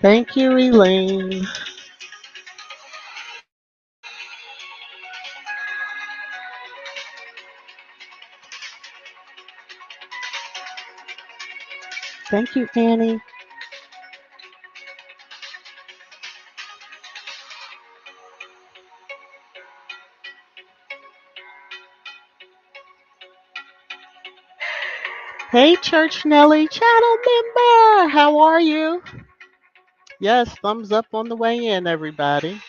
Thank you, Elaine. Thank you, Annie. Hey, Church Nelly, channel member. How are you? Yes, thumbs up on the way in, everybody.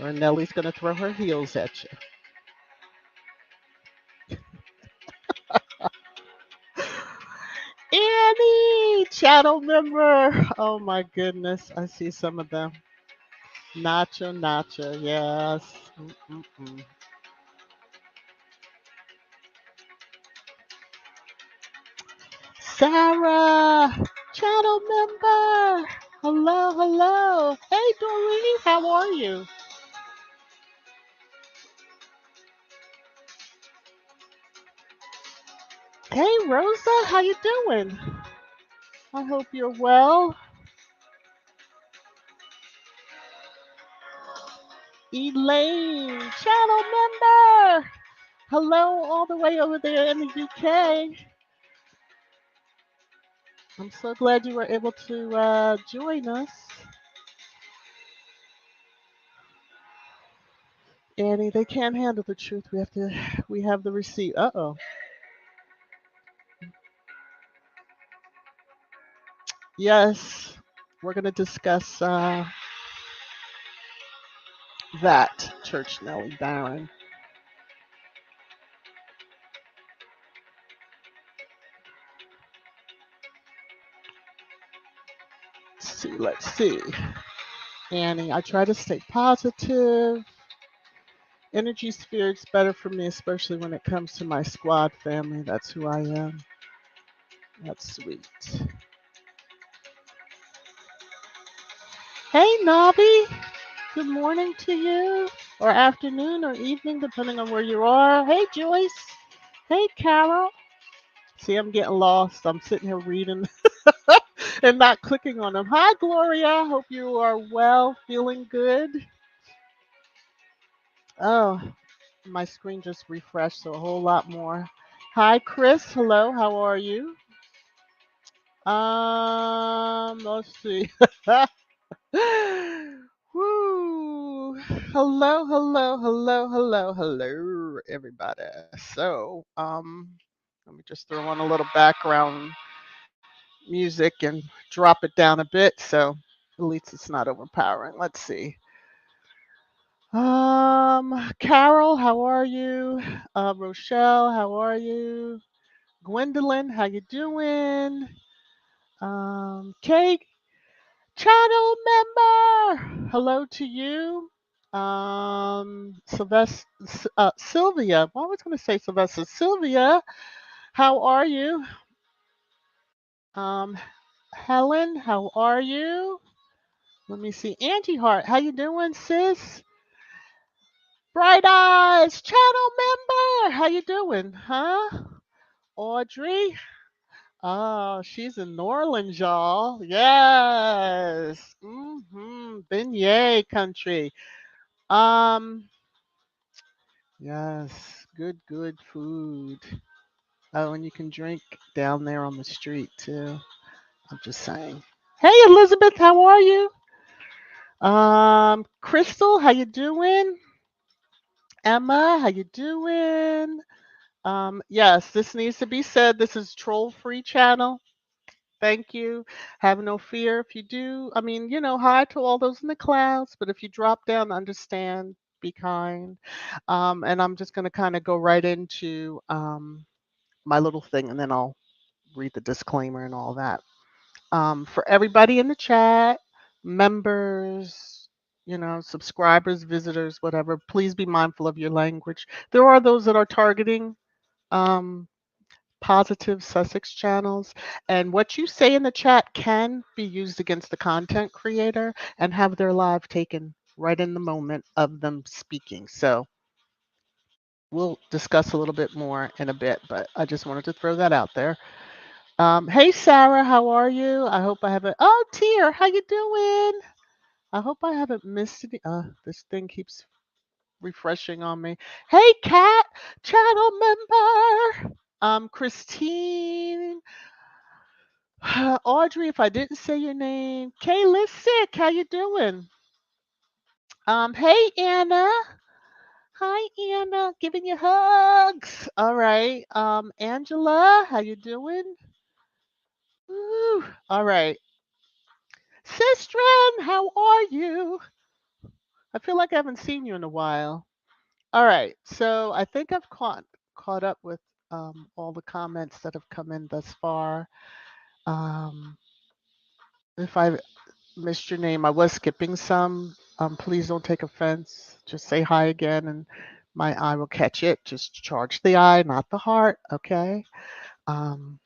Or Nelly's going to throw her heels at you. Annie, channel member. Oh, my goodness. I see some of them. Nacho, nacho, yes. Mm-mm-mm. Sarah, channel member. Hello, hello. Hey, Doreen, how are you? Hey, Rosa, how you doing? I hope you're well. Elaine, channel member. Hello, all the way over there in the UK. I'm so glad you were able to join us. Annie, they can't handle the truth. We have the receipt. Uh-oh. Yes, we're going to discuss that, Church Nellie Barron. Let's see. Annie, I try to stay positive. Energy spirit's better for me, especially when it comes to my squad family. That's who I am. That's sweet. Hey, Nobby. Good morning to you, or afternoon, or evening, depending on where you are. Hey, Joyce. Hey, Carol. See, I'm getting lost. I'm sitting here reading and not clicking on them. Hi, Gloria. Hope you are well, feeling good. Oh, my screen just refreshed, so a whole lot more. Hi, Chris. Hello. How are you? Let's see. Woo. Hello, everybody. So, let me just throw on a little background music and drop it down a bit so at least it's not overpowering. Let's see. Carol, how are you? Rochelle, how are you? Gwendolyn, how you doing? Kate, channel member. Hello to you. Sylvester, Sylvia. Well, I was going to say Sylvester. Sylvia, how are you? Um, Helen, how are you? Let me see. Angie Hart, how you doing, sis? Bright Eyes, channel member. How you doing, huh? Audrey. Oh, she's in New Orleans, y'all. Yes. Beignet country. Um, yes. Good food. Oh, and you can drink down there on the street too. I'm just saying. Hey, Elizabeth, how are you? Crystal, how you doing? Emma, how you doing? Yes, this needs to be said. This is troll-free channel. Thank you. Have no fear if you do. I mean, hi to all those in the clouds, but if you drop down, understand, be kind. And I'm just going to kind of go right into my little thing, and then I'll read the disclaimer and all that. For everybody in the chat, members, subscribers, visitors, whatever, please be mindful of your language. There are those that are targeting um, positive Sussex channels, and what you say in the chat can be used against the content creator and have their live taken right in the moment of them speaking. So we'll discuss a little bit more in a bit, but I just wanted to throw that out there. Hey Sarah, how are you? I hope I haven't. Oh, Tier, how you doing? I hope I haven't missed any. This thing keeps refreshing on me. Hey, Kat, channel member. Christine, Audrey. If I didn't say your name, Kayla, sick. How you doing? Hey Anna. Hi Anna, giving you hugs. All right. Angela, how you doing? Woo. All right. Sistren, how are you? I feel like I haven't seen you in a while. All right, so I think I've caught up with all the comments that have come in thus far. Um, if I missed your name, I was skipping some. Please don't take offense. Just say hi again, and my eye will catch it. Just charge the eye, not the heart. Okay. Um,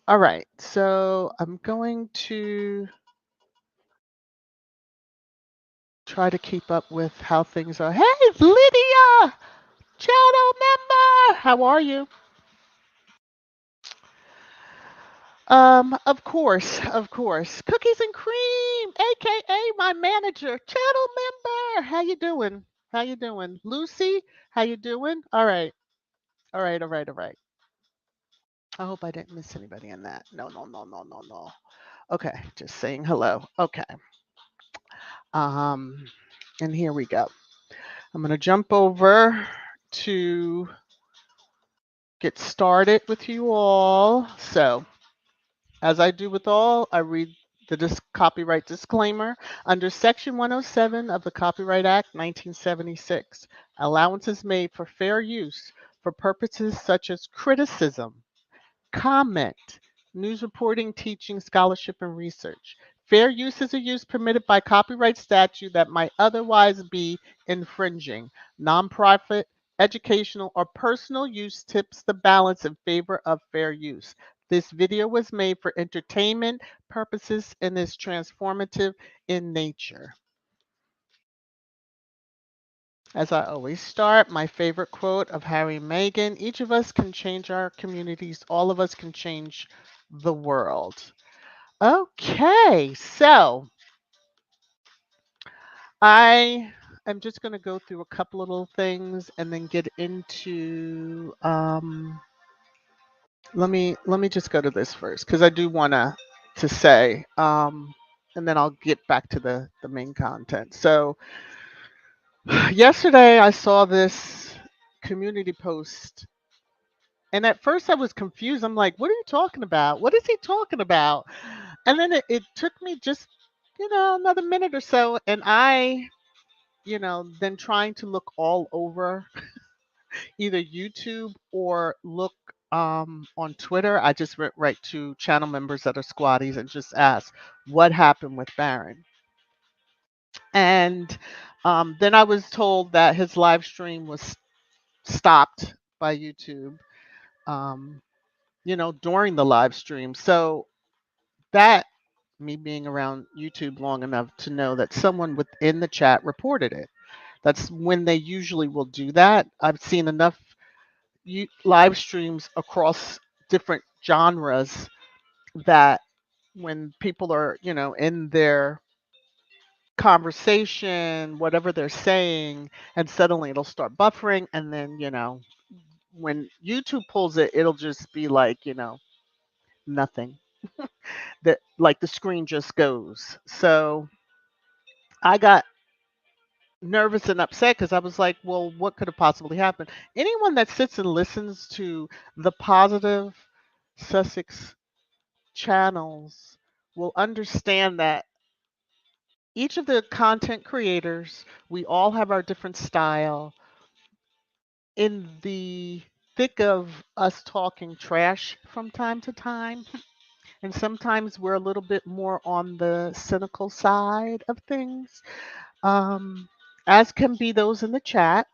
all right, so I'm going to try to keep up with how things are. Hey, Lydia! Channel member, how are you? Of course, of course. Cookies and cream, aka my manager, channel member. How you doing? How you doing? Lucy, how you doing? All right. All right, all right, all right. I hope I didn't miss anybody in that. No, no, no, no, no, no. Okay, just saying hello. Okay. Um, and here we go. I'm gonna jump over to get started with you all. So as I do with all, I read the copyright disclaimer. Under Section 107 of the Copyright Act 1976, allowance is made for fair use for purposes such as criticism, comment, news reporting, teaching, scholarship, and research. Fair use is a use permitted by copyright statute that might otherwise be infringing. Nonprofit, educational, or personal use tips the balance in favor of fair use. This video was made for entertainment purposes and is transformative in nature. As I always start, my favorite quote of Harry and Meghan: each of us can change our communities, all of us can change the world. Okay, so I am just going to go through a couple of little things and then get into let me just go to this first because I do want to say and then I'll get back to the main content. So yesterday I saw this community post, and at first I was confused. I'm like, what are you talking about? What is he talking about? And then it took me just, another minute or so. And then trying to look all over either YouTube or look on Twitter. I just went right to channel members that are squaddies and just asked what happened with Baron. And then I was told that his live stream was stopped by YouTube. Um, during the live stream. So that, me being around YouTube long enough to know that someone within the chat reported it. That's when they usually will do that. I've seen enough live streams across different genres that when people are, in their conversation, whatever they're saying, and suddenly it'll start buffering, and then, when YouTube pulls it, it'll just be like, nothing. That like the screen just goes. So I got nervous and upset because I was like, well, what could have possibly happened? Anyone that sits and listens to the positive Sussex channels will understand that each of the content creators, we all have our different style. In the thick of us talking trash from time to time, and sometimes we're a little bit more on the cynical side of things, um, as can be those in the chat.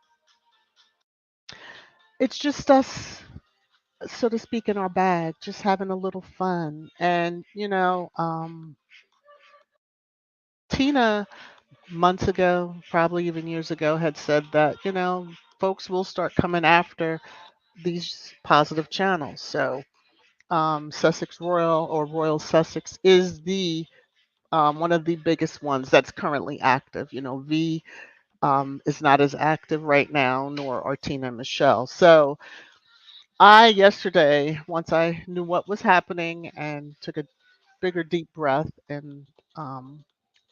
It's just us, so to speak, in our bag, just having a little fun. And, Tina, months ago, probably even years ago, had said that, folks will start coming after these positive channels. So Sussex Royal or Royal Sussex is the one of the biggest ones that's currently active. You know, V is not as active right now, nor are Tina and Michelle. So I yesterday, once I knew what was happening and took a bigger deep breath and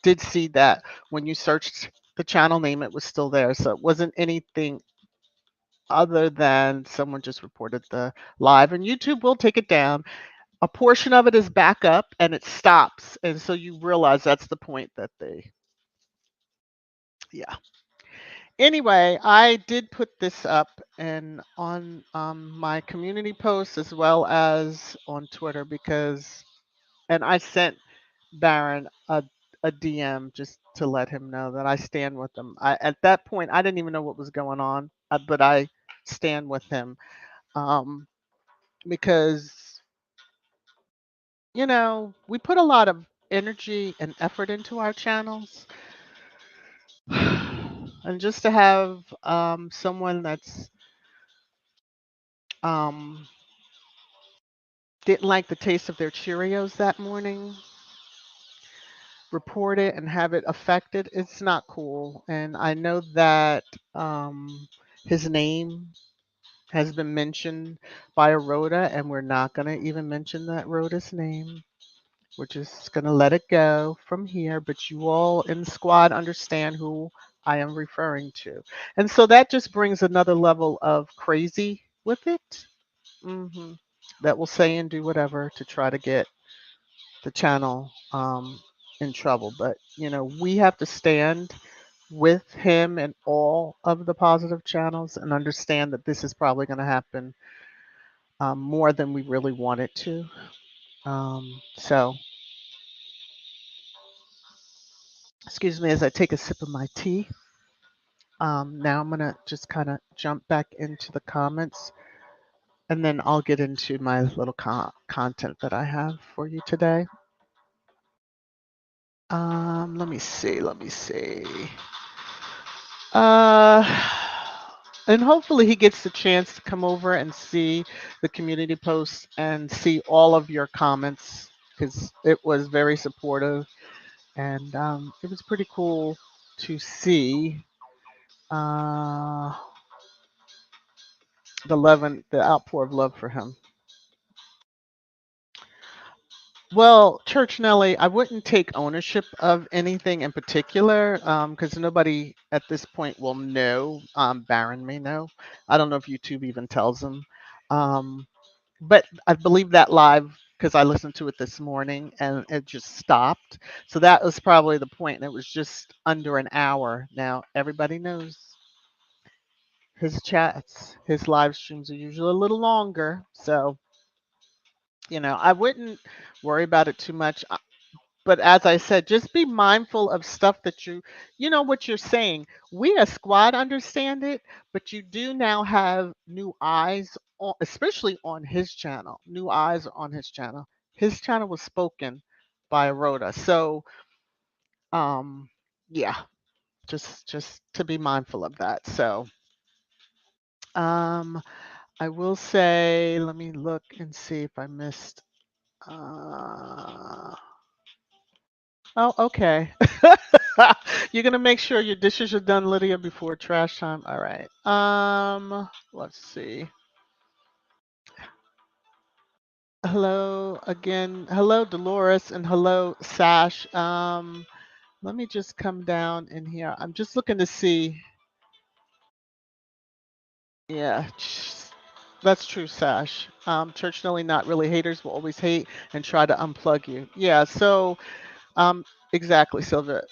did see that when you searched the channel name, it was still there. So it wasn't anything other than someone just reported the live, and YouTube will take it down. A portion of it is back up and it stops. And so you realize that's the point that they, yeah. Anyway, I did put this up and on my community post as well as on Twitter because, and I sent Baron a DM just to let him know that I stand with him. At that point, I didn't even know what was going on, but I stand with him um, because, you know, we put a lot of energy and effort into our channels. And just to have someone that's um, didn't like the taste of their Cheerios that morning report it and have it affected, it's not cool. And I know that um, his name has been mentioned by a Rhoda, and we're not going to even mention that Rhoda's name. We're just going to let it go from here. But you all in the squad understand who I am referring to. And so that just brings another level of crazy with it. That will say and do whatever to try to get the channel in trouble. But, you know, we have to stand with him and all of the positive channels and understand that this is probably going to happen more than we really want it to. So, excuse me as I take a sip of my tea. Now I'm going to just kind of jump back into the comments and then I'll get into my little content that I have for you today. Let me see. Let me see. Uh, and hopefully he gets the chance to come over and see the community posts and see all of your comments because it was very supportive and it was pretty cool to see uh, the love and the outpour of love for him. Well, Church Nelly, I wouldn't take ownership of anything in particular because nobody at this point will know. Baron may know. I don't know if YouTube even tells him. Um, but I believe that live because I listened to it this morning and it just stopped. So that was probably the point, and it was just under an hour. Now everybody knows his chats, his live streams are usually a little longer. So, you know, I wouldn't worry about it too much. But as I said, just be mindful of stuff that you know what you're saying. We as squad understand it, but you do now have new eyes, on, especially on his channel. New eyes on his channel. His channel was spoken by Rhoda, so um, yeah, just to be mindful of that. So um, I will say, let me look and see if I missed. Uh, Oh, okay. You're gonna make sure your dishes are done, Lydia, before trash time. All right. Let's see. Hello again. Hello, Dolores, and hello, Sash. Let me just come down in here. I'm just looking to see. Yeah, that's true, Sash. Church Nelly, not really. Haters will always hate and try to unplug you. Yeah. So, um, exactly, Sylvia.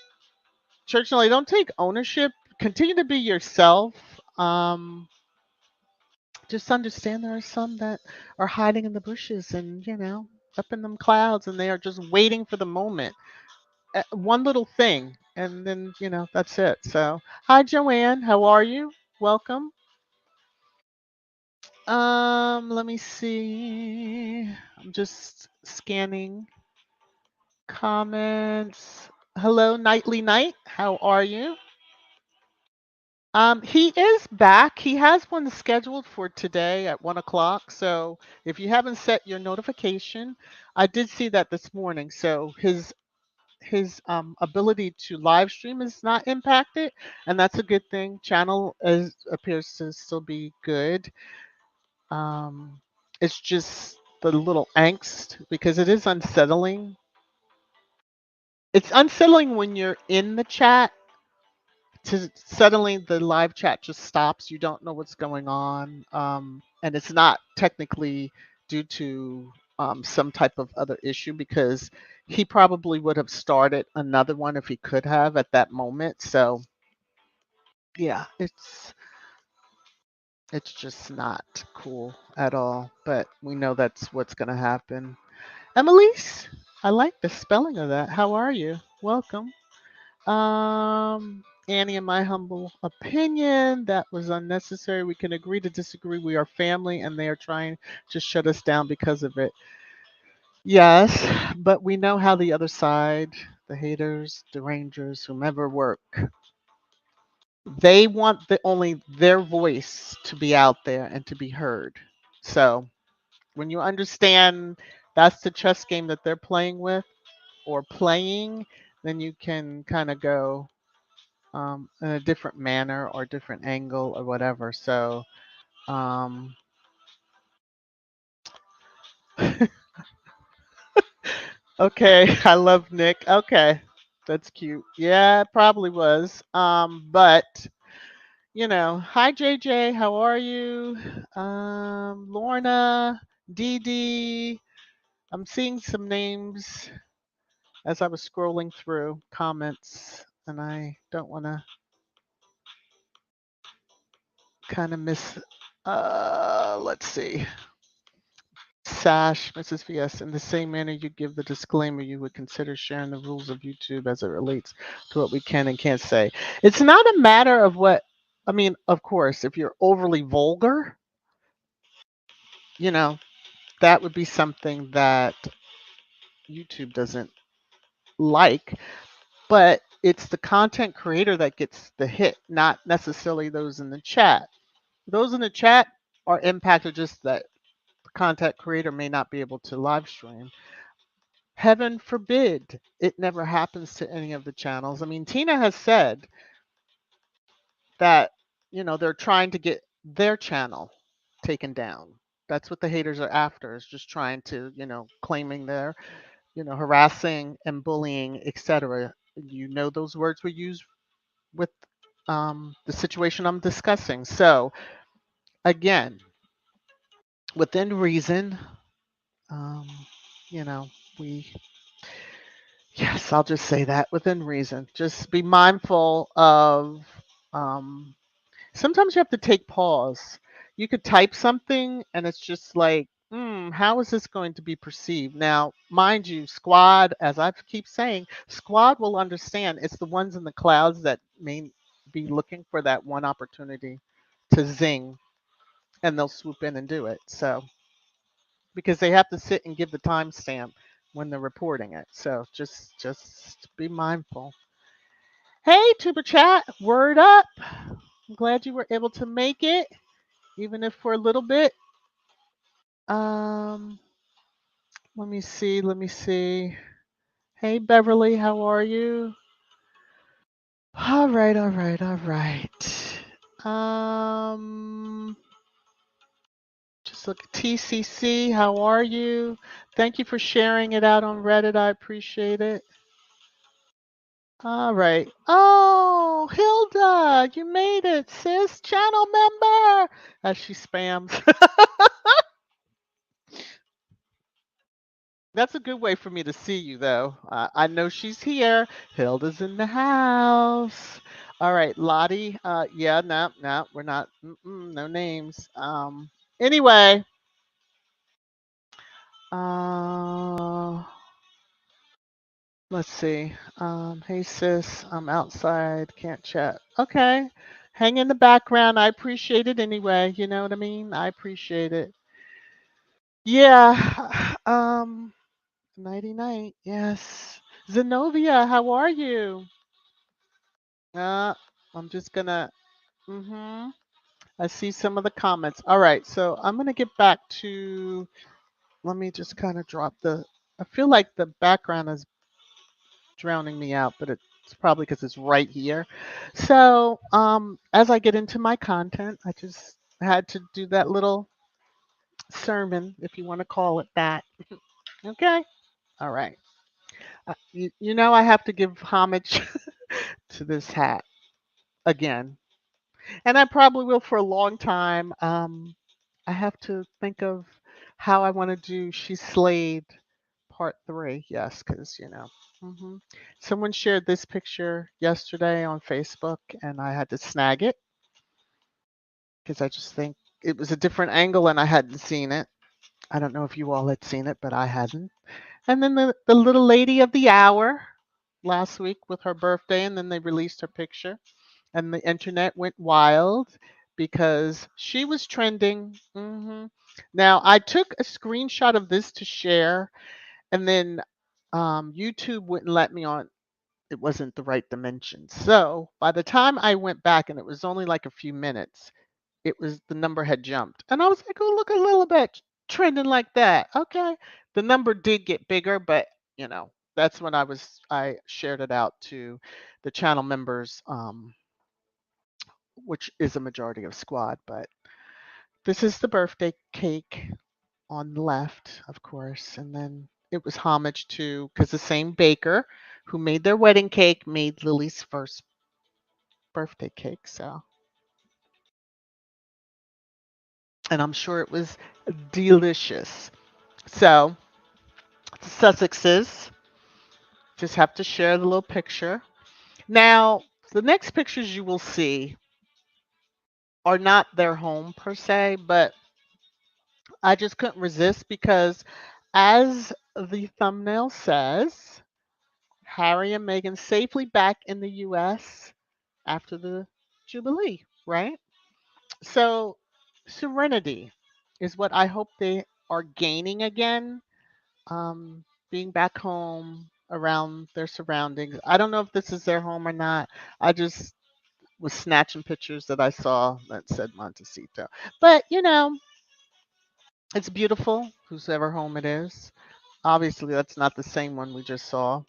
Church Nelly, don't take ownership. Continue to be yourself. Um, just understand there are some that are hiding in the bushes and, you know, up in them clouds and they are just waiting for the moment. One little thing and then, you know, that's it. So, hi Joanne, how are you? Welcome. Let me see. I'm just scanning comments. Hello, Nightly Night. How are you? He is back. He has one scheduled for today at 1 o'clock. So if you haven't set your notification, I did see that this morning. So his ability to live stream is not impacted, and that's a good thing. Channel is appears to still be good. Um, it's just the little angst because it is unsettling. It's unsettling when you're in the chat to suddenly the live chat just stops. You don't know what's going on, and it's not technically due to some type of other issue because he probably would have started another one if he could have at that moment. So yeah, it's just not cool at all. But we know that's what's going to happen. Emily's, I like the spelling of that. How are you? Welcome. Annie, in my humble opinion, that was unnecessary. We can agree to disagree. We are family, and they are trying to shut us down because of it. Yes, but we know how the other side, the haters, the rangers, whomever work, they want only their voice to be out there and to be heard. So when you understand that's the chess game that they're playing with or playing, then you can kind of go in a different manner or different angle or whatever. So, um, okay, I love Nick. Okay, that's cute. Yeah, it probably was. But hi JJ, how are you? Lorna, Dee Dee. I'm seeing some names as I was scrolling through comments, and I don't want to kind of miss. Let's see. Sash, Mrs. VS, in the same manner you give the disclaimer, you would consider sharing the rules of YouTube as it relates to what we can and can't say. It's not a matter of what, I mean, of course, if you're overly vulgar, you know, that would be something that YouTube doesn't like, but it's the content creator that gets the hit, not necessarily those in the chat. Those in the chat are impacted just that the content creator may not be able to live stream. Heaven forbid it never happens to any of the channels. I mean, Tina has said that, they're trying to get their channel taken down. That's what the haters are after, is just trying to, claiming they're, harassing and bullying, etc. You know, those words were used with the situation I'm discussing. So, again, within reason, um, you know, we yes, I'll just say that within reason. Just be mindful of um, sometimes you have to take pause. You could type something and it's just like, how is this going to be perceived? Now, mind you, squad, as I keep saying, squad will understand. It's the ones in the clouds that may be looking for that one opportunity to zing and they'll swoop in and do it. So, because they have to sit and give the timestamp when they're reporting it. So just be mindful. Hey, Tuber Chat, word up. I'm glad you were able to make it, even if for a little bit. Um, let me see. Let me see. Hey, Beverly, how are you? All right, all right, all right. Um, just look at TCC. How are you? Thank you for sharing it out on Reddit. I appreciate it. All right. Oh, Hilda, you made it, sis. Channel member. As she spams. That's a good way for me to see you, though. I know she's here. Hilda's in the house. All right, Lottie. Yeah, no, no, we're not. No names. Anyway. Uh, let's see. Hey, sis. I'm outside. Can't chat. Okay. Hang in the background. I appreciate it anyway. You know what I mean? I appreciate it. Yeah. Nighty night. Yes. Zenobia, how are you? Uh, I'm just gonna I see some of the comments. All right, so I'm going to get back to, let me just kind of drop I feel like the background is drowning me out, but it's probably because it's right here. So as I get into my content, I just had to do that little sermon, if you want to call it that. Okay. All right. You know, I have to give homage to this hat again, and I probably will for a long time. I have to think of how I want to do She Slayed Part 3. Yes, because, hmm someone shared this picture yesterday on Facebook, and I had to snag it because I just think it was a different angle and I hadn't seen it. I don't know if you all had seen it, but I hadn't. And then the little lady of the hour last week with her birthday, and then they released her picture, and the internet went wild because she was trending. Now, I took a screenshot of this to share, and then YouTube wouldn't let me on. It wasn't the right dimension. So by the time I went back, and it was only like a few minutes, the number had jumped. And I was like, oh, look a little bit trending like that. Okay. The number did get bigger, but that's when I shared it out to the channel members, which is a majority of squad. But this is the birthday cake on the left, of course. And then it was homage to, because the same baker who made their wedding cake made Lily's first birthday cake. So, and I'm sure it was delicious. So, Sussexes just have to share the little picture. Now, the next pictures you will see are not their home per se, but I just couldn't resist because, as the thumbnail says, Harry and Meghan safely back in the US after the Jubilee, right? So, serenity is what I hope they are gaining again, being back home around their surroundings. I don't know if this is their home or not. I just was snatching pictures that I saw that said Montecito. But, it's beautiful, whosever home it is. Obviously, that's not the same one we just saw.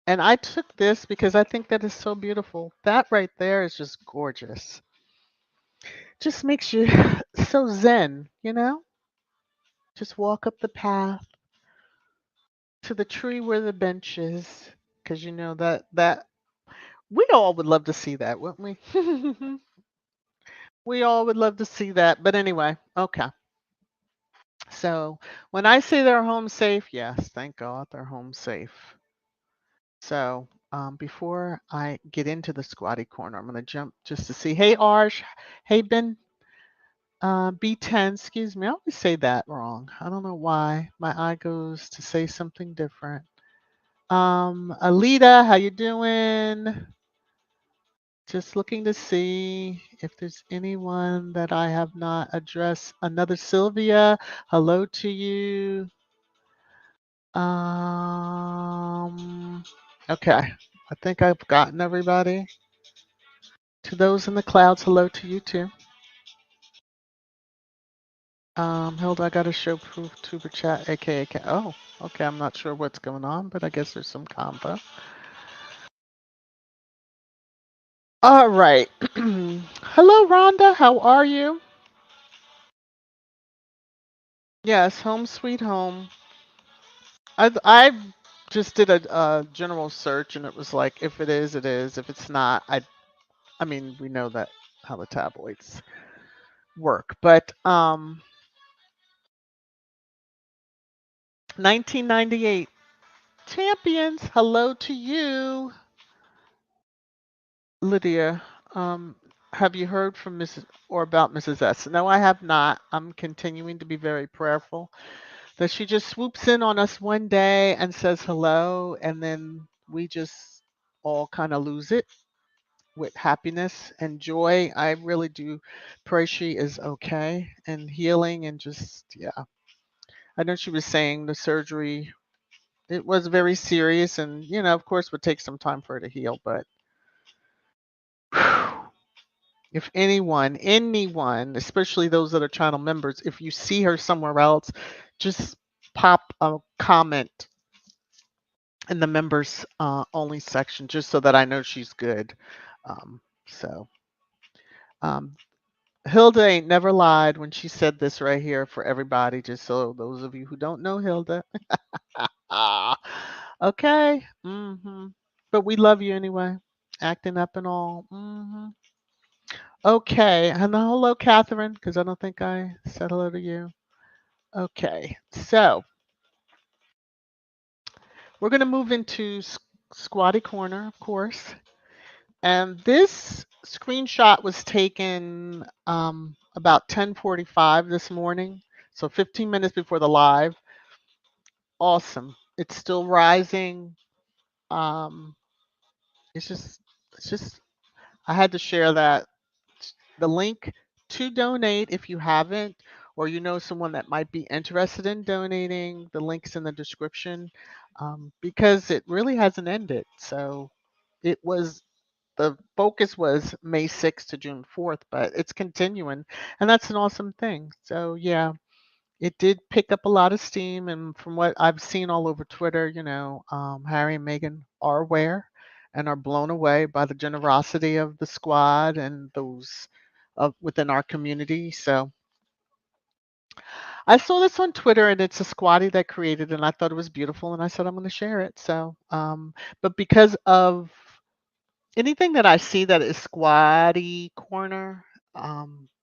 And I took this because I think that is so beautiful. That right there is just gorgeous. Just makes you so zen, Just walk up the path to the tree where the bench is, because that we all would love to see that, wouldn't we? We all would love to see that. But anyway, okay. So when I say they're home safe, yes, thank God they're home safe. So before I get into the squatty corner, I'm going to jump just to see. Hey, Arch. Hey, Ben. B10. Excuse me. I always say that wrong. I don't know why. My eye goes to say something different. Alita, how you doing? Just looking to see if there's anyone that I have not addressed. Another Sylvia, hello to you. Um, okay. I think I've gotten everybody. To those in the clouds, hello to you too. Hilda, I got to show proof tuber chat, aka. Oh, okay. I'm not sure what's going on, but I guess there's some combo. All right. Hello, Rhonda. How are you? Yes, home sweet home. I just did a general search, and it was like, if it is, it is. If it's not, I mean, we know that how the tabloids work. But 1998 champions. Hello to you, Lydia. Um, have you heard from Mrs. or about Mrs. S? No, I have not. I'm continuing to be very prayerful that she just swoops in on us one day and says hello, and then we just all kind of lose it with happiness and joy. I really do pray she is okay and healing, and just, yeah. I know she was saying the surgery, it was very serious, and, of course would take some time for her to heal, but whew, If anyone, especially those that are channel members, if you see her somewhere else, just pop a comment in the members only section just so that I know she's good. So um, Hilda ain't never lied when she said this right here for everybody, just so those of you who don't know Hilda. Ah, okay. But we love you anyway. Acting up and all. Okay. And hello, Catherine, because I don't think I said hello to you. Okay. So we're going to move into Squatty Corner, of course. And this screenshot was taken about 10:45 this morning, so 15 minutes before the live. Awesome. It's still rising. Um, it's just, it's just. I had to share that. The link to donate, if you haven't, or you know someone that might be interested in donating, the link's in the description, because it really hasn't ended. So it was the focus was May 6th to June 4th, but it's continuing, and that's an awesome thing. So yeah, it did pick up a lot of steam, and from what I've seen all over Twitter, Harry and Meghan are aware and are blown away by the generosity of the squad and those of within our community. So I saw this on Twitter, and it's a squatty that created, and I thought it was beautiful, and I said I'm going to share it. So, but because of anything that I see that is squatty corner,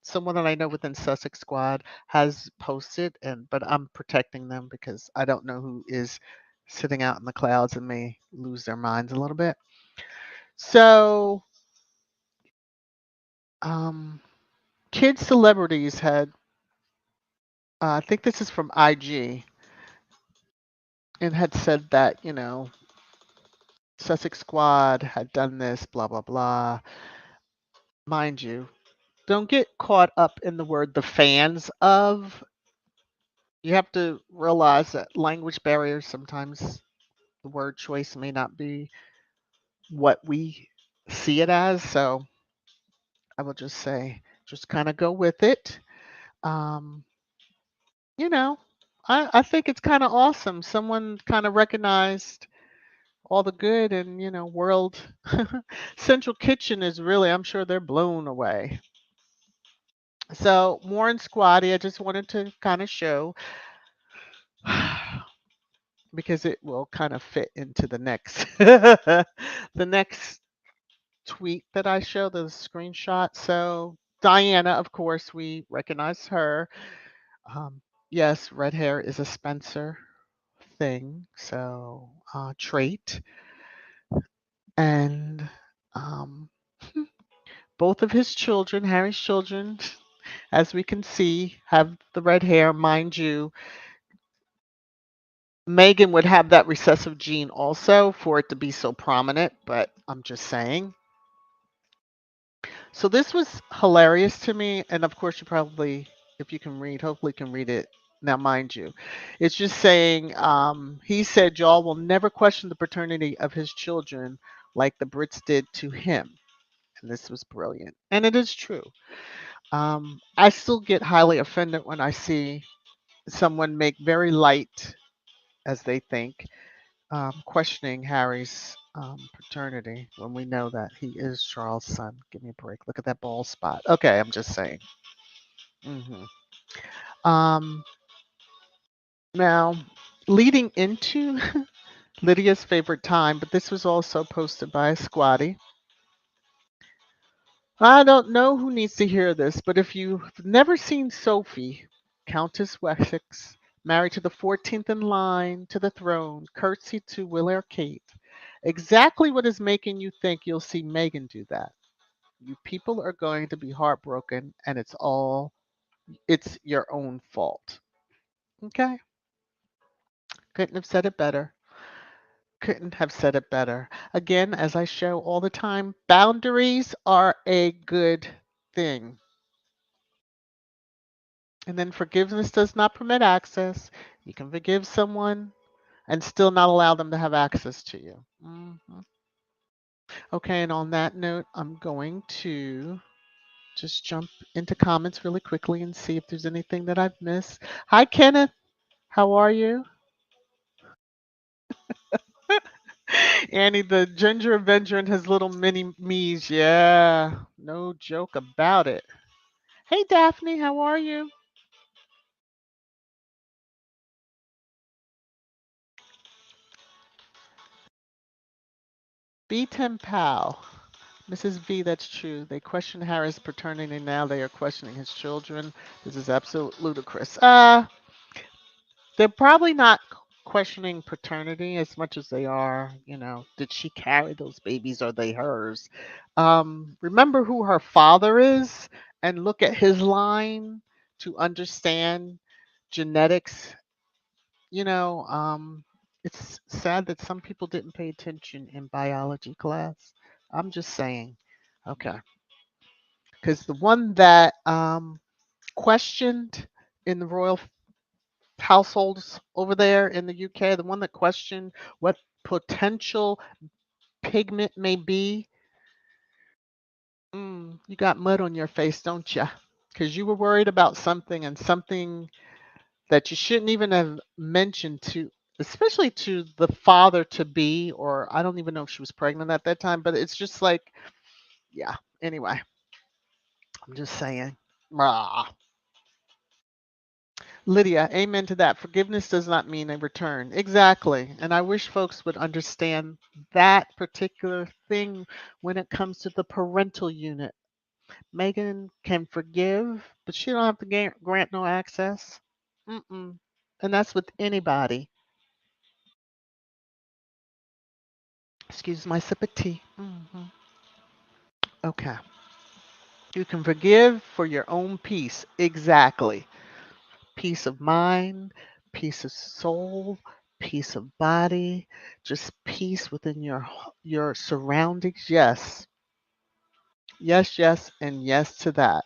someone that I know within Sussex Squad has posted, and but I'm protecting them because I don't know who is sitting out in the clouds and may lose their minds a little bit. So, um, kid celebrities had, I think this is from IG, and had said that Sussex Squad had done this, blah blah blah. Mind you, don't get caught up in the word the fans of. You have to realize that language barriers sometimes the word choice may not be what we see it as. So I will just say, just kind of go with it. Um, you know, I think it's kind of awesome. Someone kind of recognized all the good and, world. Central Kitchen is really, I'm sure they're blown away. So more in Squatty, I just wanted to kind of show because it will kind of fit into the next the next tweet that I show, the screenshot. So Diana, of course, we recognize her. Um, yes, red hair is a Spencer thing, so trait, and um, both of his children, Harry's children, as we can see, have the red hair. Mind you, Meghan would have that recessive gene also for it to be so prominent, but I'm just saying. So this was hilarious to me, and of course you probably, if you can read, hopefully can read it. Now, mind you, it's just saying he said y'all will never question the paternity of his children like the Brits did to him, and this was brilliant, and it is true. I still get highly offended when I see someone make very light, as they think, questioning Harry's paternity when we know that he is Charles' son. Give me a break. Look at that bald spot. Okay, I'm just saying. Um, Now, leading into Lydia's favorite time, but this was also posted by a squatty. I don't know who needs to hear this, but if you've never seen Sophie, Countess Wessex, married to the 14th in line to the throne, curtsy to Will Kate, exactly what is making you think you'll see Meghan do that? You people are going to be heartbroken, and it's your own fault. Okay? Couldn't have said it better. Couldn't have said it better. Again, as I show all the time, boundaries are a good thing. And then forgiveness does not permit access. You can forgive someone and still not allow them to have access to you. Okay, and on that note, I'm going to just jump into comments really quickly and see if there's anything that I've missed. Hi, Kenneth. How are you? Annie, the Ginger Avenger and his little mini me's. Yeah, no joke about it. Hey, Daphne. How are you? B. Tim Pal. Mrs. V, that's true. They question Harry's paternity now. They are questioning his children. This is absolute ludicrous. They're probably not questioning paternity as much as they are, did she carry those babies? Are they hers? Remember who her father is and look at his line to understand genetics. You know, um, it's sad that some people didn't pay attention in biology class. I'm just saying. Okay. Because the one that questioned in the royal households over there in the UK, the one that questioned what potential pigment may be, you got mud on your face, don't you? Because you were worried about something and something that you shouldn't even have mentioned to, especially to the father to be, or I don't even know if she was pregnant at that time, but it's just like, yeah. Anyway, I'm just saying. Rah. Lydia, amen to that. Forgiveness does not mean a return. Exactly. And I wish folks would understand that particular thing when it comes to the parental unit. Megan can forgive, but she don't have to grant no access. Mm-mm. And that's with anybody. Excuse my sip of tea. Okay. You can forgive for your own peace. Exactly. Peace of mind, peace of soul, peace of body, just peace within your surroundings. Yes. Yes, yes, and yes to that.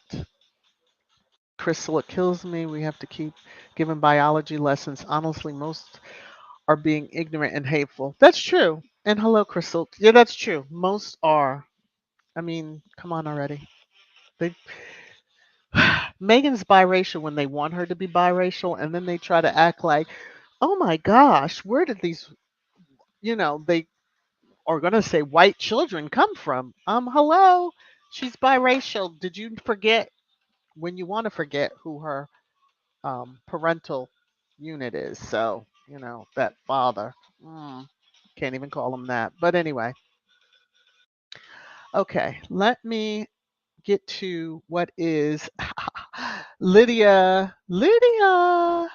Crystal, it kills me. We have to keep giving biology lessons. Honestly, most are being ignorant and hateful. That's true. And hello, Crystal. Yeah, that's true. Most are. I mean, come on already. They Megan's biracial when they want her to be biracial, and then they try to act like, oh my gosh, where did these, they are going to say white children come from? Hello, she's biracial. Did you forget when you want to forget who her parental unit is? So, that father. Mm, can't even call him that. But anyway, okay, let me get to what is Lydia. Lydia,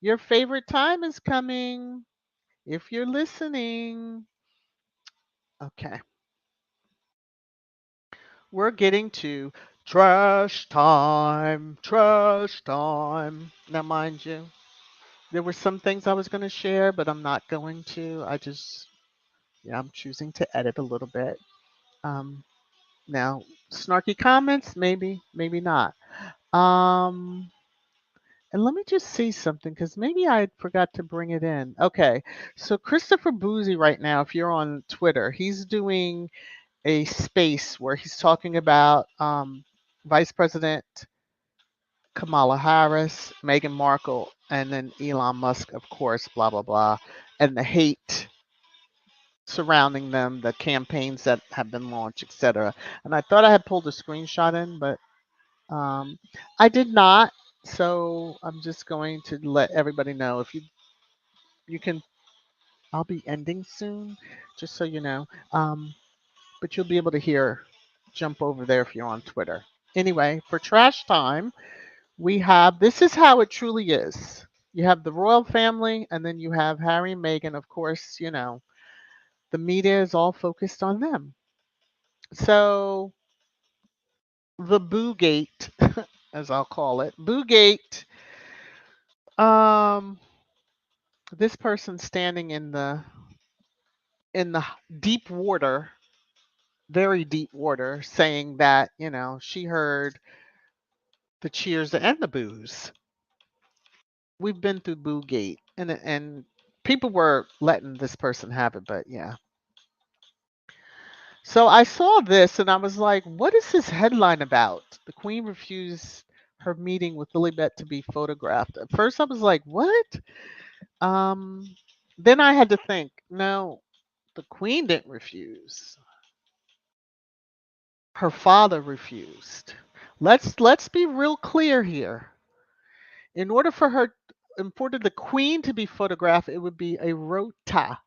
your favorite time is coming. If you're listening, okay, we're getting to trash time. Trash time. Now, mind you, there were some things I was going to share, but I'm not going to. Yeah, I'm choosing to edit a little bit. Um, Now, snarky comments, maybe, maybe not. Um, and let me just see something because maybe I forgot to bring it in. Okay, so Christopher Boozy right now, if you're on Twitter, he's doing a space where he's talking about Vice President Kamala Harris, Meghan Markle, and then Elon Musk, of course, blah, blah, blah, and the hate surrounding them, the campaigns that have been launched, etc. And I thought I had pulled a screenshot in, but I did not. So I'm just going to let everybody know if you can. I'll be ending soon, just so you know. But you'll be able to hear. Jump over there if you're on Twitter. Anyway, for trash time, we have this is how it truly is. You have the royal family, and then you have Harry and Meghan. Of course, the media is all focused on them. So the Boo Gate, as I'll call it, Boo Gate. Um, this person standing in the deep water, very deep water, saying that she heard the cheers and the boos. We've been through Boo Gate, and people were letting this person have it, but yeah. So I saw this and I was like, what is this headline about? The Queen refused her meeting with Lilibet to be photographed. At first I was like, what? Um, then I had to think, no, the Queen didn't refuse. Her father refused. Let's be real clear here. In order for her, in order the Queen to be photographed, it would be a rota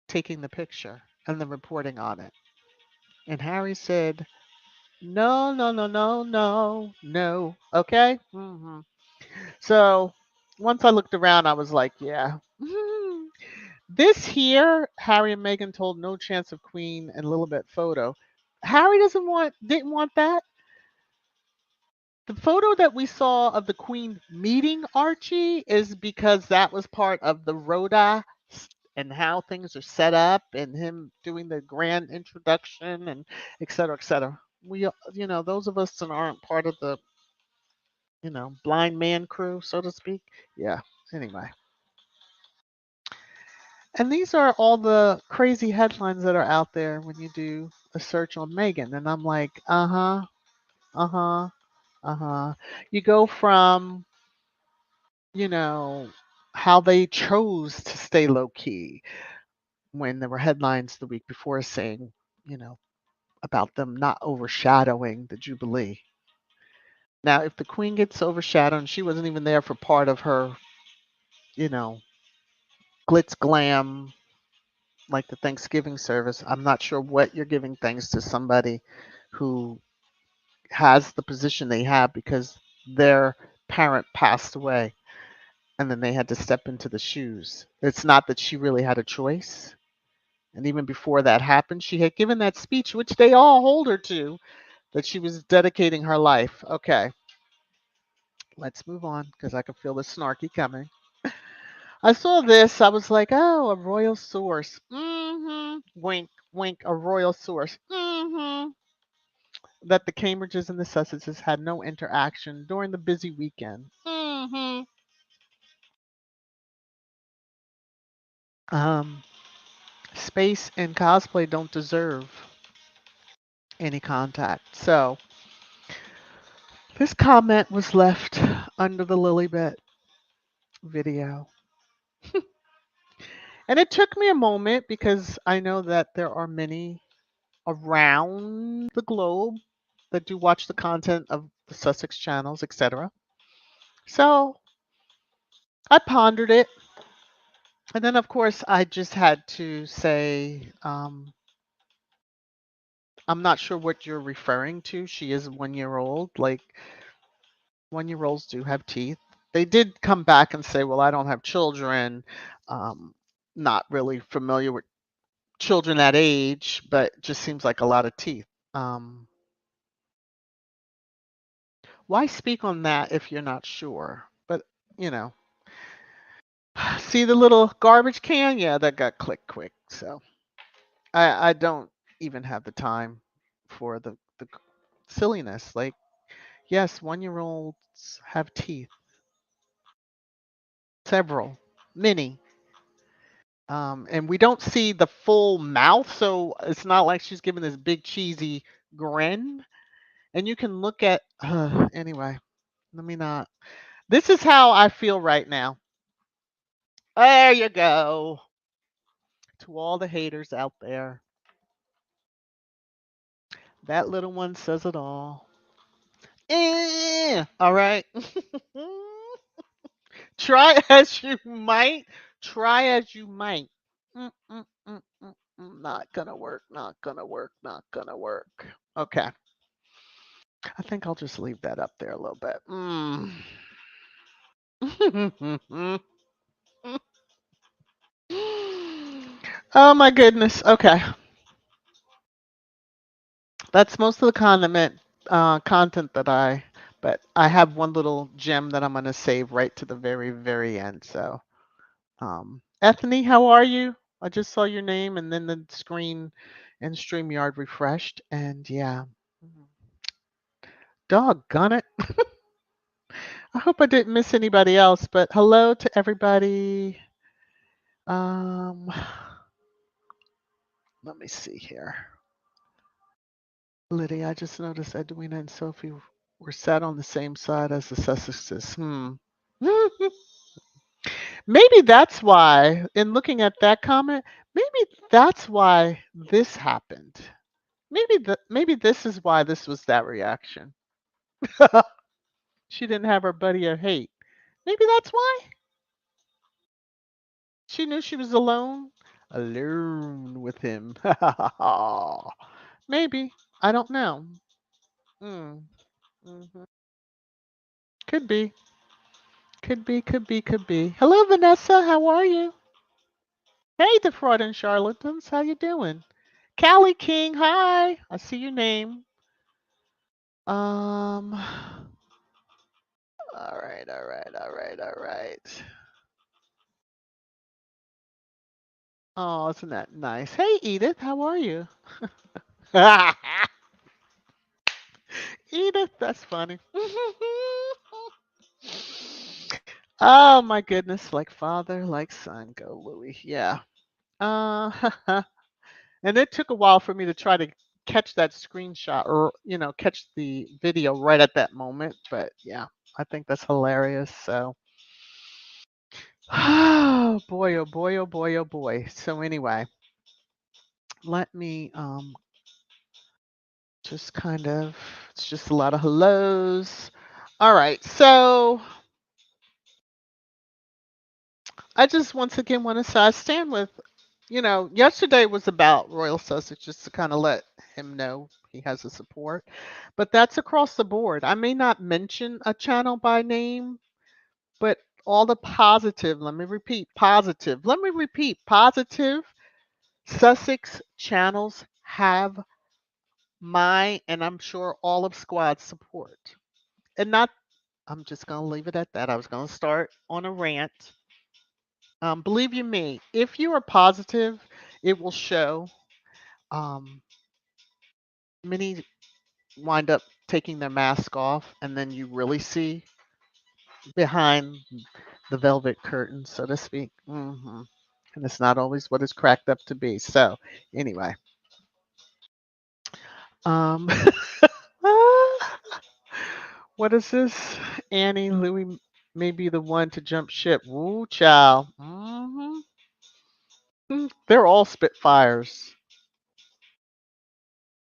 taking the picture and then reporting on it. And Harry said, no, no, no, no, no, no. Okay. So once I looked around, I was like, yeah. This here, Harry and Meghan told no chance of Queen and Lilibet photo. Harry didn't want that. The photo that we saw of the Queen meeting Archie is because that was part of the Rhoda and how things are set up and him doing the grand introduction and et cetera, et cetera. We, those of us that aren't part of the, blind man crew, so to speak. Yeah. Anyway. And these are all the crazy headlines that are out there when you do a search on Meghan. And I'm like, uh huh, uh huh, uh huh. You go from, you know, how they chose to stay low key when there were headlines the week before saying, you know, about them not overshadowing the Jubilee. Now, if the Queen gets overshadowed, and she wasn't even there for part of her, you know, glitz glam, like the Thanksgiving service, I'm not sure what you're giving thanks to somebody who has the position they have because their parent passed away and then they had to step into the shoes. It's not that she really had a choice. And even before that happened, she had given that speech, which they all hold her to, that she was dedicating her life. Okay, let's move on because I can feel the snarky coming. I saw this. I was like, oh, a royal source. Wink, wink, a royal source. That the Cambridges and the Sussexes had no interaction during the busy weekend. Um, Space and cosplay don't deserve any contact. So this comment was left under the Lilibet video. And it took me a moment because I know that there are many around the globe that do watch the content of the Sussex channels, etc. So I pondered it. And then, of course, I just had to say, I'm not sure what you're referring to. She is 1 year old. Like, 1 year olds do have teeth. They did come back and say, well, I don't have children. Um, Not really familiar with children that age, but just seems like a lot of teeth. Um, why speak on that if you're not sure? But, you know, see the little garbage can? Yeah, that got clicked quick. So I don't even have the time for the silliness. Like, yes, 1 year olds have teeth, several, many. And we don't see the full mouth, so it's not like she's giving this big cheesy grin. And you can look at, anyway, let me not. This is how I feel right now. There you go. To all the haters out there. That little one says it all. All right. Try as you might. Try as you might. Mm, mm, mm, mm, Not gonna work. Not gonna work. Not gonna work. Okay. I think I'll just leave that up there a little bit. Oh my goodness. Okay. That's most of the content that but I have one little gem that I'm going to save right to the very, very end. So, Ethany, how are you? I just saw your name and then the screen and StreamYard refreshed. And yeah, doggone it. I hope I didn't miss anybody else, but hello to everybody. Um, Let me see here. Lydia, I just noticed Edwina and Sophie were sat on the same side as the Sussexes. Maybe that's why, in looking at that comment, maybe that's why this happened. Maybe this is why this was that reaction. She didn't have her buddy of hate. Maybe that's why. She knew she was alone with him. Maybe. I don't know. Mm, mhm. Could be. Could be. Hello, Vanessa. How are you? Hey, the fraud and charlatans. How you doing? Callie King. Hi. I see your name. Um. All right. All right. All right. All right. Oh, isn't that nice? Hey, Edith. How are you? Edith. That's funny. Oh my goodness. Like father, like son. Go, Louie. Yeah. Uh. And it took a while for me to try to catch that screenshot or, catch the video right at that moment. But yeah, I think that's hilarious. So, oh boy, oh boy, oh boy, oh boy. So, anyway, let me just kind of, it's just a lot of hellos. All right. So, I just once again want to say I stand with, yesterday was about Royal Sussex just to kind of let him know he has the support, but that's across the board. I may not mention a channel by name, but all the positive, let me repeat, positive Sussex channels have my, and I'm sure all of Squad's support. And not, I'm just going to leave it at that. I was going to start on a rant. Believe you me, if you are positive, it will show. Um, Many wind up taking their mask off, and then you really see behind the velvet curtain, so to speak. And it's not always what it's cracked up to be. So, anyway, um, what is this? Annie Louie may be the one to jump ship. Woo, child. They're all Spitfires.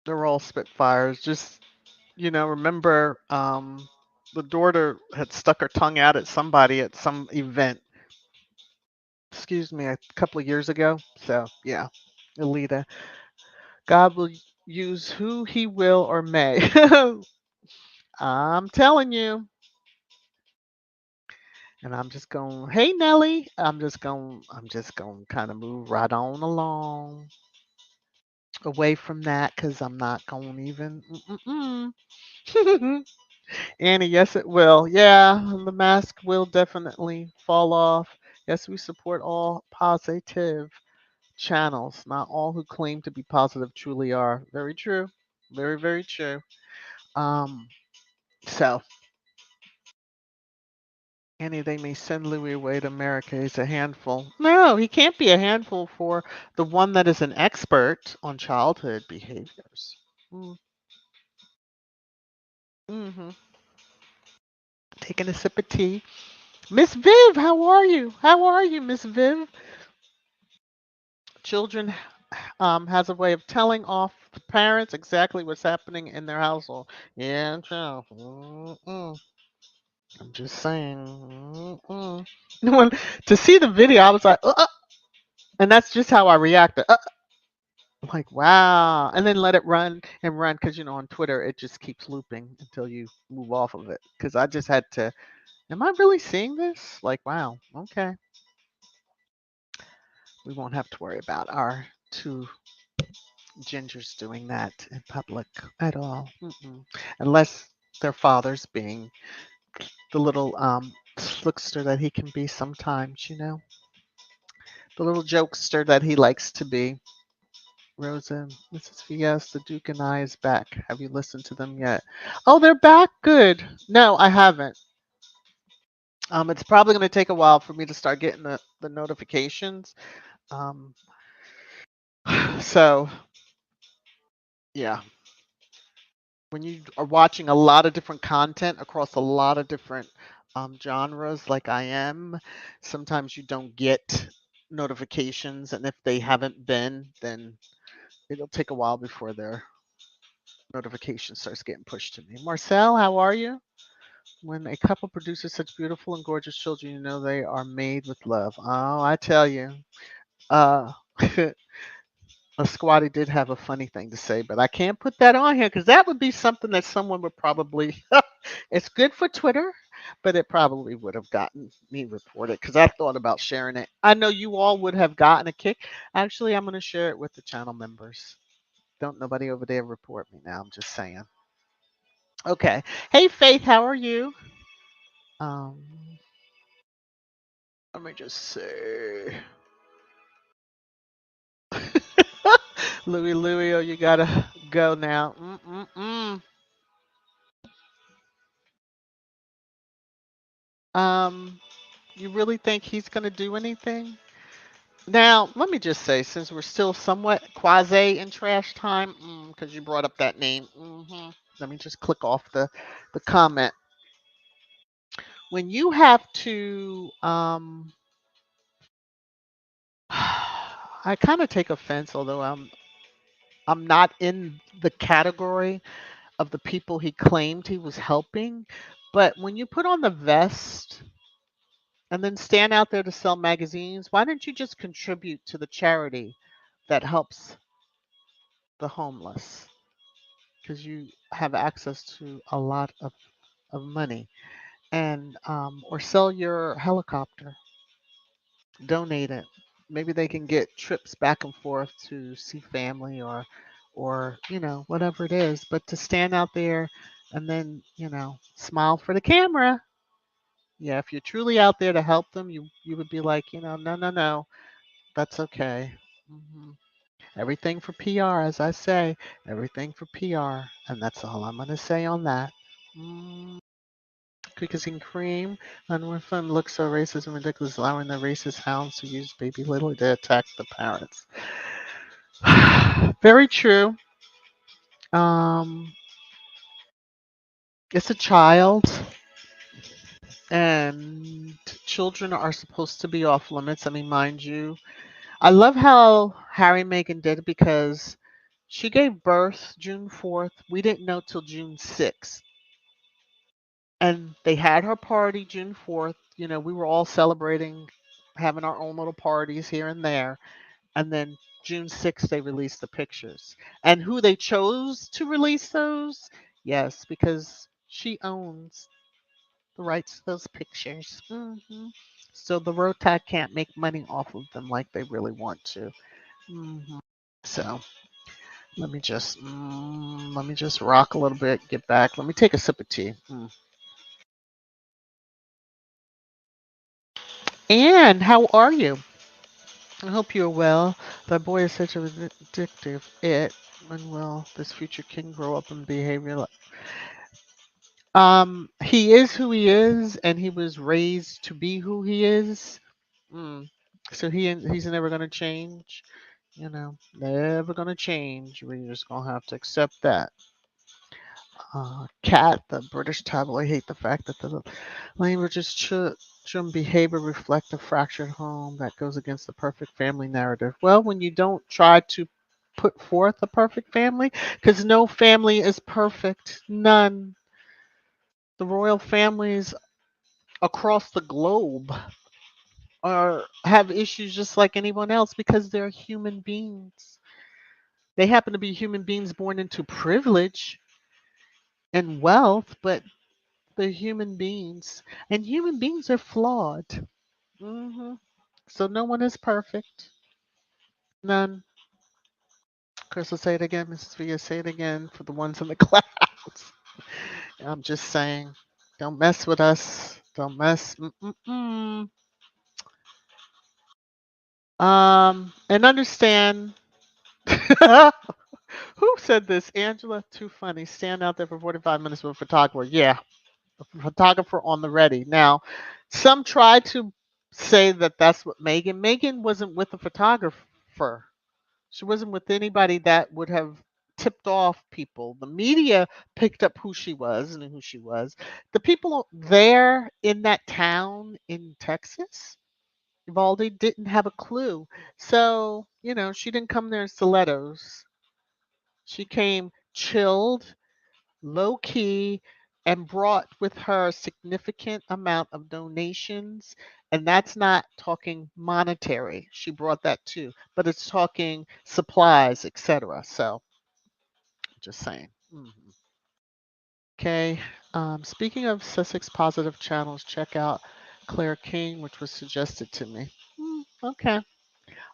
They're all Spitfires. Just remember, the daughter had stuck her tongue out at somebody at some event. Excuse me, a couple of years ago. So yeah, Alita. God will use who He will or may. I'm telling you. And I'm just going. Hey Nelly. I'm just going to kind of move right on along away from that because I'm not going even. Annie, yes, it will. Yeah, the mask will definitely fall off. Yes, we support all positive channels. Not all who claim to be positive truly are. Very true. Very, very true. Um, so, Annie, they may send Louis away to America. He's a handful. No, he can't be a handful for the one that is an expert on childhood behaviors. Mm-hmm. Taking a sip of tea. Miss Viv, how are you? How are you, Miss Viv? Children has a way of telling off the parents exactly what's happening in their household. Yeah, child. I'm just saying. When, to see the video, I was like, and that's just how I reacted. I'm like, wow. And then let it run and run because, on Twitter, it just keeps looping until you move off of it. Because I just had to, am I really seeing this? Like, wow, okay. We won't have to worry about our two gingers doing that in public at all. Unless their father's being the little slickster that he can be sometimes, the little jokester that he likes to be. Rosa, Mrs. VS, the Duke and I is back. Have you listened to them yet? Oh, they're back? Good. No, I haven't. It's probably going to take a while for me to start getting the notifications. Um, so, yeah. when you are watching a lot of different content across a lot of different genres, like I am, sometimes you don't get notifications, and if they haven't been, then it'll take a while before their notification starts getting pushed to me. Marcel, how are you? When a couple produces such beautiful and gorgeous children, you know they are made with love. Oh, I tell you. Uh, A squatty did have a funny thing to say, but I can't put that on here because that would be something that someone would probably. It's good for Twitter, but it probably would have gotten me reported because I thought about sharing it. I know you all would have gotten a kick. Actually, I'm going to share it with the channel members. Don't nobody over there report me now. I'm just saying. Okay. Hey, Faith, how are you? Um, Let me just say. Louie, oh, you gotta go now. Mm-mm-mm. Um, you really think he's gonna do anything? Now, let me just say, since we're still somewhat quasi in trash time, because you brought up that name, let me just click off the comment. When you have to, I kind of take offense, although I'm not in the category of the people he claimed he was helping. But when you put on the vest and then stand out there to sell magazines, why didn't you just contribute to the charity that helps the homeless? Because you have access to a lot of money, and or sell your helicopter, donate it. Maybe they can get trips back and forth to see family, or whatever it is. But to stand out there and then smile for the camera. Yeah, if you're truly out there to help them, you would be like, no, no, no, that's okay. hmm Everything for PR, as I say, everything for PR, and that's all I'm gonna say on that. Mm, Cookies and cream. And when fun looks so racist and ridiculous, allowing the racist hounds to use baby Lily to attack the parents. Very true. Um, it's a child, and children are supposed to be off limits. I mean, mind you, I love how Harry and Meghan did it because she gave birth June 4th. We didn't know till June 6th. And they had her party June 4th. We were all celebrating, having our own little parties here and there. And then June 6th, they released the pictures. And who they chose to release those? Yes, because she owns the rights to those pictures. So the Rotag can't make money off of them like they really want to. So let me just rock a little bit, get back. Let me take a sip of tea. Anne, how are you? I hope you're well. That boy is such a addictive it. When will this future king grow up and behave he is who he is, and he was raised to be who he is. Mm. So he's never gonna change. Never gonna change. We're just gonna have to accept that. Cat, the British tabloid, hate the fact that the language's children behavior reflect a fractured home that goes against the perfect family narrative. Well, when you don't try to put forth a perfect family, because no family is perfect, none. The royal families across the globe are have issues just like anyone else because they're human beings. They happen to be human beings born into privilege and wealth, but they're human beings, and human beings are flawed. hmm So no one is perfect. None. Crystal, say it again. Mrs. Via, say it again for the ones in the clouds. I'm just saying, don't mess with us. Don't mess. Mm-mm-mm. And understand. Who said this? Angela, too funny. Stand out there for 45 minutes with a photographer. Yeah, a photographer on the ready. Now, some try to say that that's what Meghan wasn't with a photographer. She wasn't with anybody that would have tipped off people. The media picked up who she was, knew who she was. The people there in that town in Texas, Uvalde, didn't have a clue. So, she didn't come there in stilettos. She came chilled, low key, and brought with her a significant amount of donations. And that's not talking monetary. She brought that too, but it's talking supplies, etc. So, just saying. Okay. Speaking of Sussex positive channels, check out Claire King, which was suggested to me. Okay.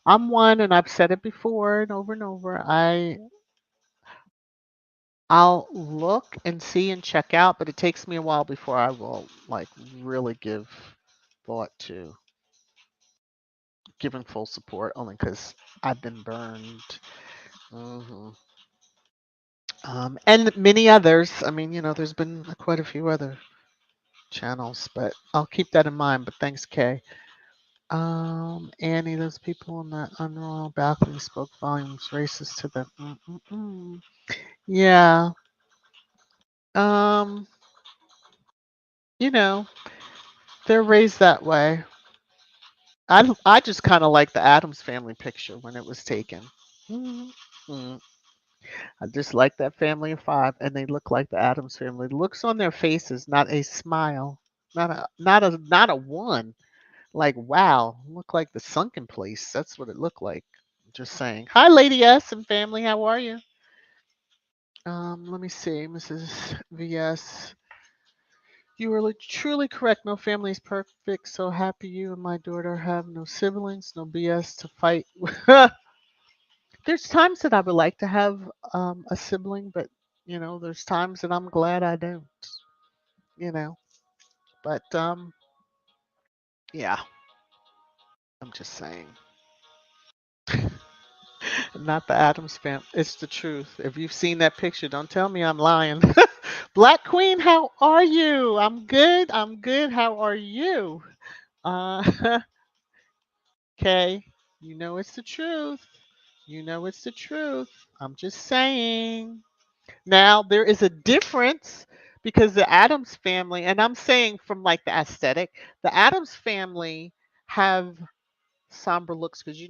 I'm one, and I've said it before and over and over. I'll look and see and check out, but it takes me a while before I will like really give thought to giving full support, only because I've been burned. hmm and many others. I mean, there's been quite a few other channels, but I'll keep that in mind. But thanks, Kay. Annie, those people on that unroyal balcony spoke volumes, racist to them. Yeah. Um, you know, they're raised that way. I just kind of like the Adams family picture when it was taken. Mhm. Mm. I just like that family of five, and they look like the Adams family. The looks on their faces, not a smile, not a one. Like wow, look like the sunken place. That's what it looked like. Just saying. Hi, Lady S and family. How are you? Let me see, Mrs. VS. You are truly correct. No family is perfect. So happy you and my daughter have no siblings, no BS to fight. There's times that I would like to have a sibling, but there's times that I'm glad I don't. You know, but yeah, I'm just saying. Not the Adams family. It's the truth. If you've seen that picture, don't tell me I'm lying. Black Queen, how are you? I'm good. I'm good. How are you? Uh, okay. You know it's the truth. You know it's the truth. I'm just saying. Now, there is a difference because the Adams family, and I'm saying from like the aesthetic, the Adams family have somber looks because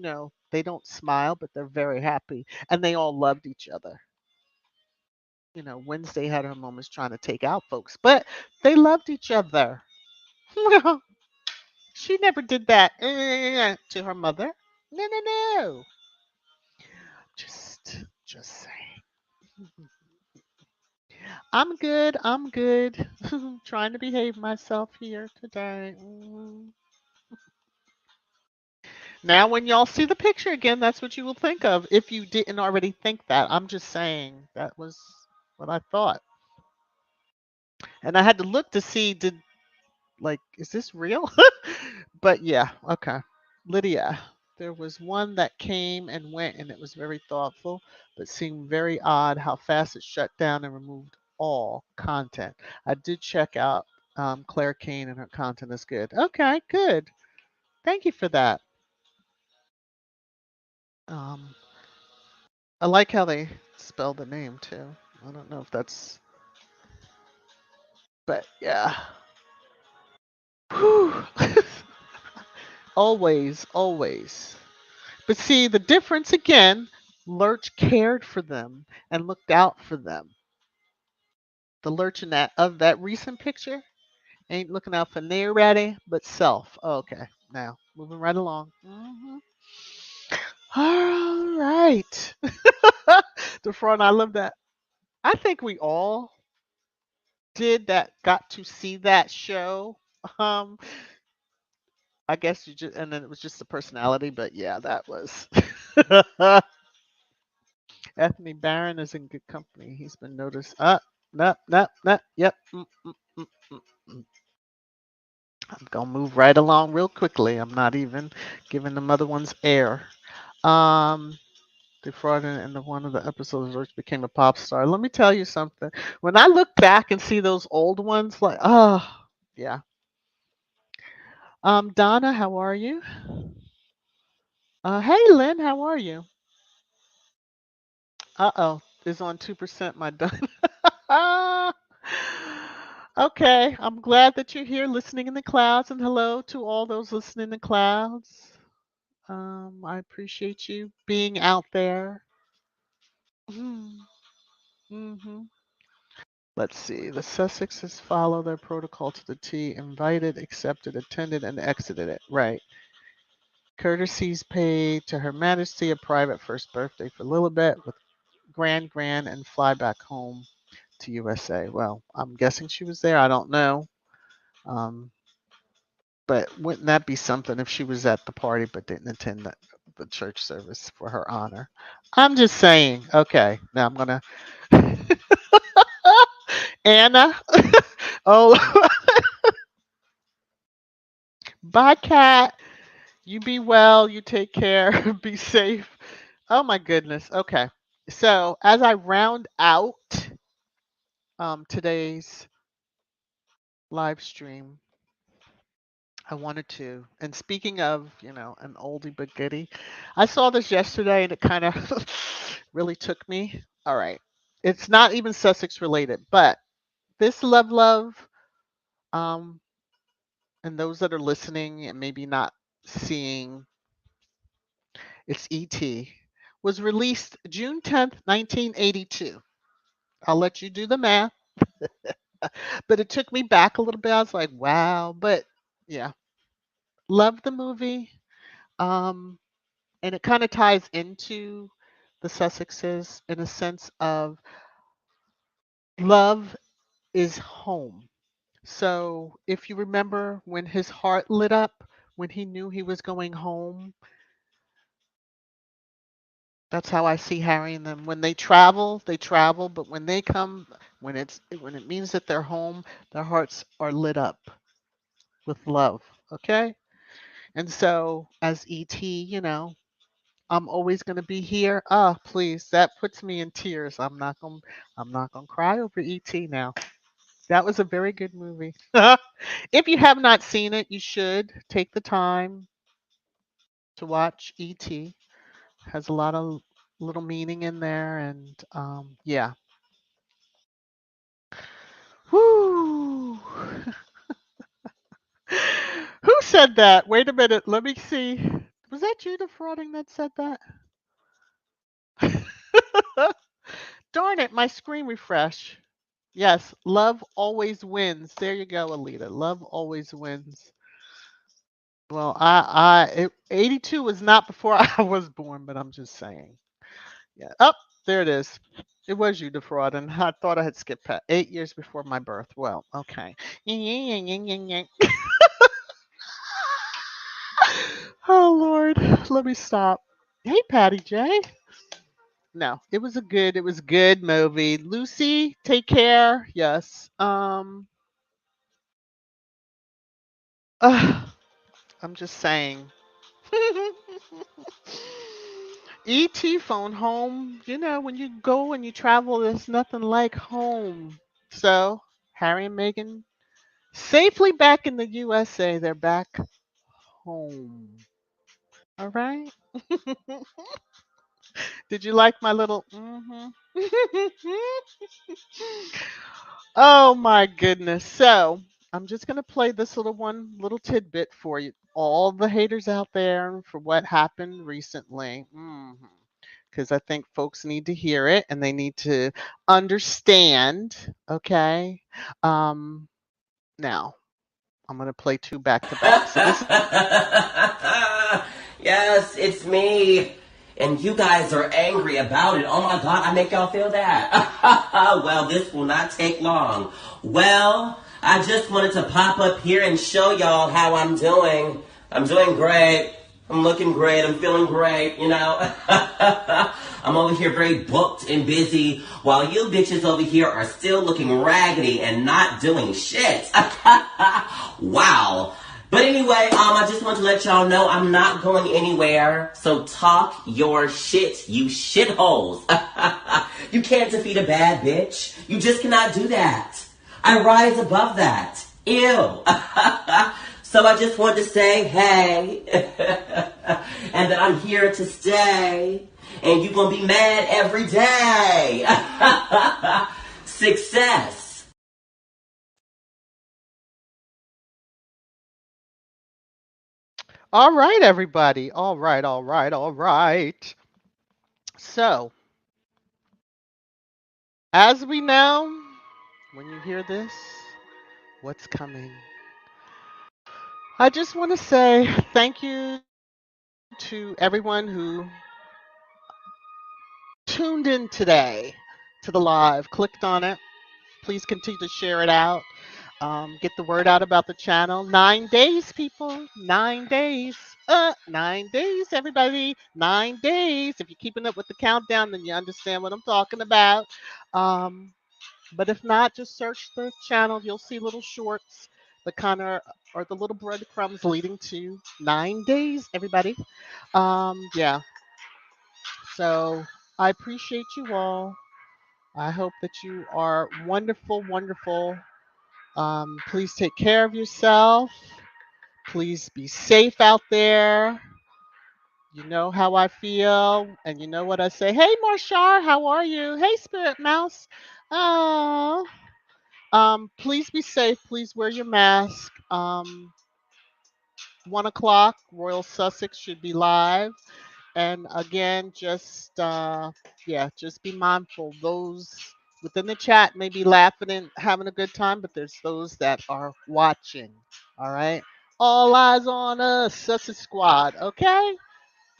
they don't smile, but they're very happy and they all loved each other. Wednesday had her moments trying to take out folks, but they loved each other. She never did that to her mother. No, no, no. Just saying. I'm good. I'm good. Trying to behave myself here today. Now, when y'all see the picture again, that's what you will think of if you didn't already think that. I'm just saying that was what I thought. And I had to look to see is this real? But yeah, okay. Lydia, there was one that came and went and it was very thoughtful, but seemed very odd how fast it shut down and removed all content. I did check out Claire Kane and her content is good. Okay, good. Thank you for that. Um, I like how they spell the name too. I don't know if that's, but yeah. Whew. Always, always. But see, the difference again, Lurch cared for them and looked out for them. The Lurch in that recent picture ain't looking out for nobody but self. Oh, okay, now moving right along. All right. The front, I love that. I think we all did that. Got to see that show. Um, I guess you just, and then it was just the personality, but yeah, that was. Anthony Barron is in good company. He's been noticed. No, no, no. Yep. Mm. I'm gonna move right along real quickly. I'm not even giving the other ones air. Um, defrauded in the one of the episodes which became a pop star. Let me tell you something. When I look back and see those old ones, like, oh, yeah. Donna, how are you? Hey, Lynn, how are you? Uh oh. is on 2%, my done. Okay, I'm glad that you're here listening in the clouds, and hello to all those listening in the clouds. I appreciate you being out there. Mhm. Mhm. Let's see. The Sussexes follow their protocol to the T. Invited, accepted, attended, and exited it. Right. Courtesies paid to Her Majesty, a private first birthday for Lilibet with grand, and fly back home to USA. Well, I'm guessing she was there. I don't know. Um, but wouldn't that be something if she was at the party but didn't attend the church service for her honor? I'm just saying. Okay, now I'm gonna Anna. Oh, bye, cat. You be well. You take care. Be safe. Oh my goodness. Okay. So as I round out today's live stream, I wanted to. And speaking of, an oldie but goodie, I saw this yesterday and it kind of really took me. All right. It's not even Sussex related, but this love, um, and those that are listening and maybe not seeing, it's ET, was released June 10th, 1982. I'll let you do the math, but it took me back a little bit. I was like, wow. But yeah, love the movie. Um, and it kind of ties into the Sussexes in a sense of love is home. So if you remember when his heart lit up, when he knew he was going home, that's how I see Harry and them. When they travel, but when they come, when it means that they're home, their hearts are lit up with love. Okay? And so as ET, I'm always going to be here. Ah, please, that puts me in tears. I'm not going to cry over ET now. That was a very good movie. If you have not seen it, you should take the time to watch ET. Has a lot of little meaning in there, and yeah. Whoo! Who said that? Wait a minute. Let me see. Was that you defrauding that said that? Darn it, my screen refresh. Yes, love always wins. There you go, Alita. Love always wins. Well, 82 was not before I was born, but I'm just saying. Yeah. Oh, there it is. It was you defrauding. I thought I had skipped past 8 years before my birth. Well, okay. Oh Lord, let me stop. Hey, Patty J. No, it was a good movie. Lucy, take care. Yes. I'm just saying. ET phone home, when you go and you travel, there's nothing like home. So, Harry and Meghan safely back in the USA. They're back home. All right. Did you like my little Oh my goodness. So, I'm just going to play this little tidbit for you. All the haters out there for what happened recently. Because I think folks need to hear it and they need to understand. Okay. Now, I'm going to play two back to back. So, this Yes, it's me. And you guys are angry about it. Oh my God, I make y'all feel that. Well, this will not take long. Well, I just wanted to pop up here and show y'all how I'm doing. I'm doing great. I'm looking great. I'm feeling great, I'm over here very booked and busy while you bitches over here are still looking raggedy and not doing shit. Wow. But anyway, I just want to let y'all know I'm not going anywhere. So talk your shit, you shitholes. You can't defeat a bad bitch. You just cannot do that. I rise above that. Ew. So I just want to say, hey, and that I'm here to stay, and you're gonna be mad every day. Success. All right, everybody. All right, all right, all right. So, as we know, when you hear this, what's coming? I just want to say thank you to everyone who tuned in today to the live, clicked on it. Please continue to share it out. Get the word out about the channel. 9 days, people. 9 days. 9 days, everybody. 9 days. If you're keeping up with the countdown, then you understand what I'm talking about. But if not, just search the channel. You'll see little shorts, the kind of or the little breadcrumbs leading to 9 days, everybody. Yeah. So I appreciate you all. I hope that you are wonderful, wonderful. Please take care of yourself. Please be safe out there. You know how I feel, and you know what I say. Hey, Marshar, how are you? Hey, Spirit Mouse. Oh, please be safe. Please wear your mask. 1 o'clock, Royal Sussex should be live. And again, just be mindful. Those within the chat may be laughing and having a good time, but there's those that are watching. All right. All eyes on us, Sussex Squad. Okay.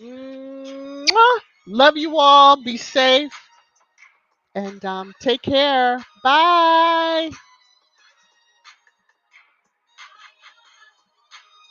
Mwah. Love you all. Be safe and take care. Bye.